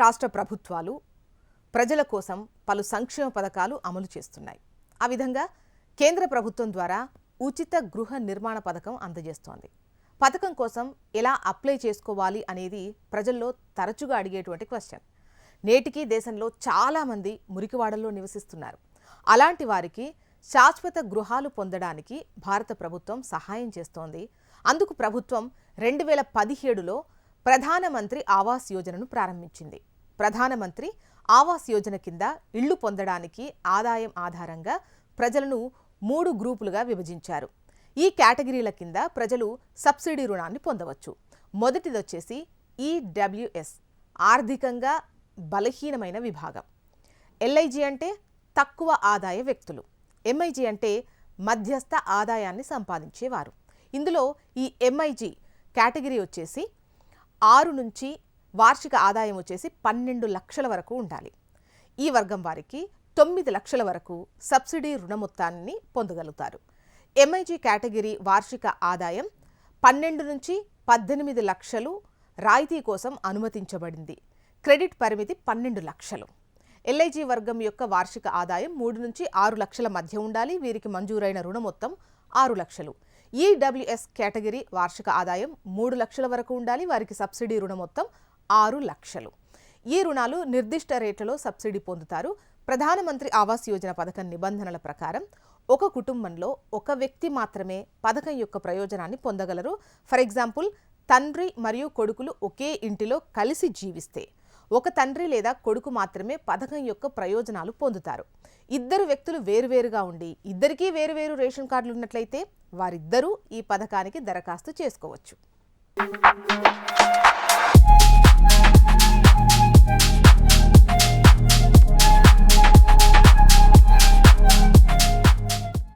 రాష్ట్ర ప్రభుత్వాలు ప్రజల కోసం పలు సంక్షేమ పథకాలు అమలు చేస్తున్నాయి. ఆ విధంగా కేంద్ర ప్రభుత్వం ద్వారా ఉచిత గృహ నిర్మాణ పథకం అందజేస్తోంది. పథకం కోసం ఎలా అప్లై చేసుకోవాలి అనేది ప్రజల్లో తరచుగా అడిగేటువంటి క్వశ్చన్. నేటికి దేశంలో చాలామంది మురికివాడల్లో నివసిస్తున్నారు. అలాంటి వారికి శాశ్వత గృహాలు పొందడానికి భారత ప్రభుత్వం సహాయం చేస్తోంది. అందుకు ప్రభుత్వం 2017లో ప్రధానమంత్రి ఆవాస్ యోజనను ప్రారంభించింది. ప్రధానమంత్రి ఆవాస్ యోజన కింద ఇళ్లు పొందడానికి ఆదాయం ఆధారంగా ప్రజలను 3 గ్రూపులుగా విభజించారు. ఈ కేటగిరీల కింద ప్రజలు సబ్సిడీ రుణాన్ని పొందవచ్చు. మొదటిదొచ్చేసి ఈడబ్ల్యూఎస్, ఆర్థికంగా బలహీనమైన విభాగం. ఎల్ఐజీ అంటే తక్కువ ఆదాయ వ్యక్తులు. ఎంఐజీ అంటే మధ్యస్థ ఆదాయాన్ని సంపాదించేవారు. ఇందులో ఈ ఎంఐజీ కేటగిరీ వచ్చేసి 6 నుంచి వార్షిక ఆదాయం వచ్చేసి 12 లక్షల వరకు ఉండాలి. ఈ వర్గం వారికి 9 లక్షల వరకు సబ్సిడీ రుణ మొత్తాన్ని పొందగలుగుతారు. ఎంఐజీ కేటగిరీ వార్షిక ఆదాయం 12 నుంచి 18 లక్షలు రాయితీ కోసం అనుమతించబడింది. క్రెడిట్ పరిమితి 12 లక్షలు. ఎల్ఐజీ వర్గం యొక్క వార్షిక ఆదాయం 3 నుంచి 6 లక్షల మధ్య ఉండాలి. వీరికి మంజూరైన రుణ మొత్తం 6 లక్షలు. ఈడబ్ల్యూఎస్ కేటగిరీ వార్షిక ఆదాయం 3 లక్షల వరకు ఉండాలి. వారికి సబ్సిడీ రుణ మొత్తం 6 లక్షలు. ఈ రుణాలు నిర్దిష్ట రేట్లలో సబ్సిడీ పొందుతారు. ప్రధానమంత్రి ఆవాస్ యోజన పథకం నిబంధనల ప్రకారం ఒక కుటుంబంలో ఒక వ్యక్తి మాత్రమే పథకం యొక్క ప్రయోజనాన్ని పొందగలరు. ఫర్ ఎగ్జాంపుల్, తండ్రి మరియు కొడుకులు ఒకే ఇంటిలో కలిసి జీవిస్తే ఒక తండ్రి లేదా కొడుకు మాత్రమే పథకం యొక్క ప్రయోజనాలు పొందుతారు. 2 వ్యక్తులు వేరువేరుగా ఉండి ఇద్దరికీ వేరువేరు రేషన్ కార్డులు ఉన్నట్లయితే వారిద్దరూ ఈ పథకానికి దరఖాస్తు చేసుకోవచ్చు.